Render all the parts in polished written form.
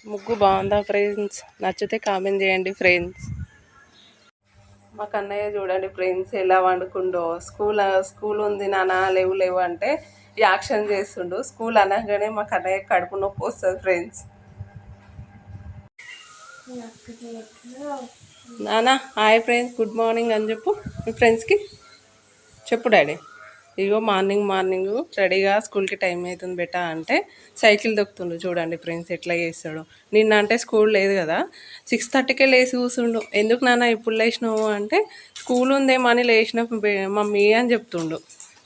ముగ్గు బాగుందా ఫ్రెండ్స్? నచ్చితే కామెంట్ చేయండి ఫ్రెండ్స్. మా కన్నయ్య చూడండి ఫ్రెండ్స్ ఎలా వండుకుండో. స్కూల్ ఉంది నాన్న, లేవు లేవు అంటే యాక్షన్ చేస్తుండు. స్కూల్ అనగానే మా కన్నయ్య కడుపు నొప్పి వస్తుంది ఫ్రెండ్స్. నానా హాయ్ ఫ్రెండ్స్, గుడ్ మార్నింగ్ అని చెప్పు మీ ఫ్రెండ్స్కి. చెప్పు డాడీ. ఇగో మార్నింగ్ రెడీగా స్కూల్కి టైం అవుతుంది బెటా అంటే సైకిల్ దొక్కుతుండు. చూడండి ఫ్రెండ్స్ ఎట్లా చేస్తాడు. నిన్న అంటే స్కూల్ లేదు కదా, 6:30కే లేచి కూర్చుండు. ఎందుకు నాన్న ఇప్పుడు లేచినావు అంటే స్కూల్ ఉందేమని లేచిన మమ్మీ అని చెప్తుండు.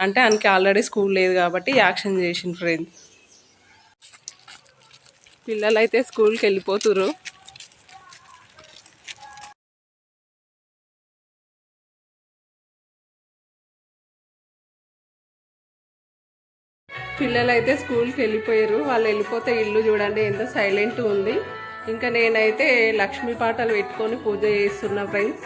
అంటే ఆయనకి ఆల్రెడీ స్కూల్ లేదు కాబట్టి యాక్షన్ చేసిండు ఫ్రెండ్స్. పిల్లలు అయితే స్కూల్కి వెళ్ళిపోతుర్రు. పిల్లలు అయితే స్కూల్కి వెళ్ళిపోయారు. వాళ్ళు వెళ్ళిపోతే ఇల్లు చూడండి ఎంత సైలెంట్ ఉంది. ఇంకా నేనైతే లక్ష్మీ పాటలు పెట్టుకొని పూజ చేస్తున్నా ఫ్రెండ్స్.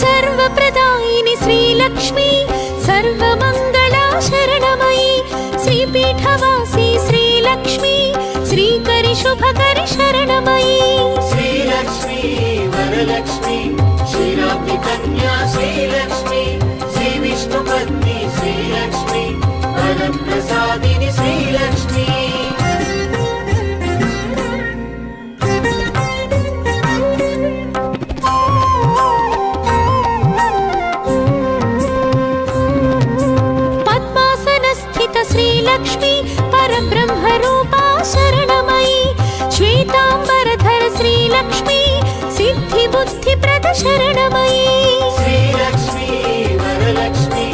సర్వప్రదాయిని శ్రీలక్ష్మి సర్వమంగళా శరణమయి శ్రీపీఠవాసి శ్రీలక్ష్మి శ్రీకరి శుభకరి శరణమయి శ్రీలక్ష్మి వరలక్ష్మి శ్రీరాజ్ఞి కన్యా శ్రీలక్ష్మి శ్రీ విష్ణు పత్ని శ్రీలక్ష్మి వరప్రసాదిని శ్రీలక్ష్మి శ్రీలక్ష్మి పరబ్రహ్మరూపా శరణమయి శ్వేతాంబరధర శ్రీలక్ష్మి సిద్ధి బుద్ధి ప్రద శరణమయి శ్రీలక్ష్మి వరలక్ష్మి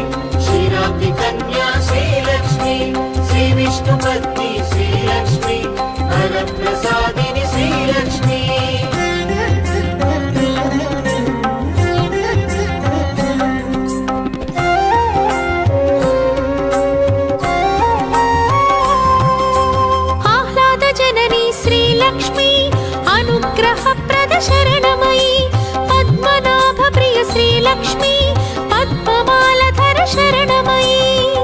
శ్రీరాజ్ఞి కన్యా శ్రీలక్ష్మి శ్రీ విష్ణు పత్ని శ్రీలక్ష్మి వరప్రసాదిని శ్రీలక్ష్మి లక్ష్మి అనుగ్రహ ప్రద శరణమయి పద్మనాభ ప్రియ శ్రీలక్ష్మి పద్మమాలధర శరణమయి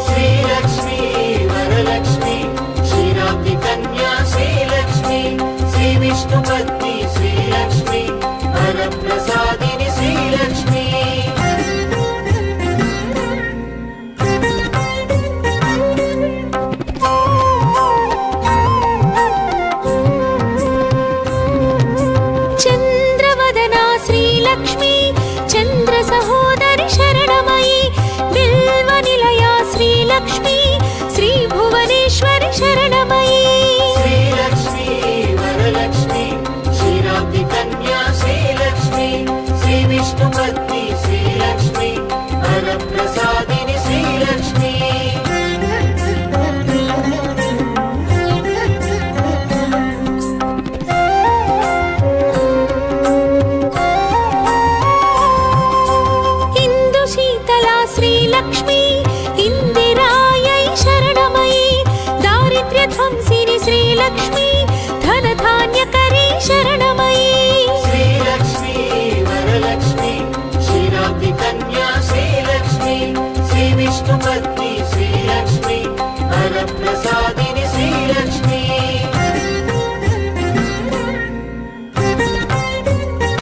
శ్రీలక్ష్మి వరలక్ష్మి శ్రీరాజ్ఞి కన్యా శ్రీలక్ష్మి శ్రీ విష్ణు పత్ని శ్రీలక్ష్మి వరప్రసాదిని శ్రీలక్ష్మి లక్ష్మి చంద్ర సహోదరి శరణమయి బిల్వ నిలయ శ్రీలక్ష్మి శ్రీ భువనేశ్వరి శరణమయి శ్రీలక్ష్మి వరలక్ష్మి శ్రీరాజ్ఞి కన్యా శ్రీలక్ష్మి శ్రీ విష్ణు పత్ని శ్రీలక్ష్మి వరప్రసాదిని శ్రీలక్ష్మి శ్రీలక్ష్మి ఇందిరాయై శరణమయి దారిద్ర్య ధ్వంసిని శ్రీలక్ష్మి ధనధాన్యకరీ శరణమయి శ్రీలక్ష్మి వరలక్ష్మి శ్రీరాజ్ఞి కన్యా శ్రీలక్ష్మి శ్రీ విష్ణు పత్ని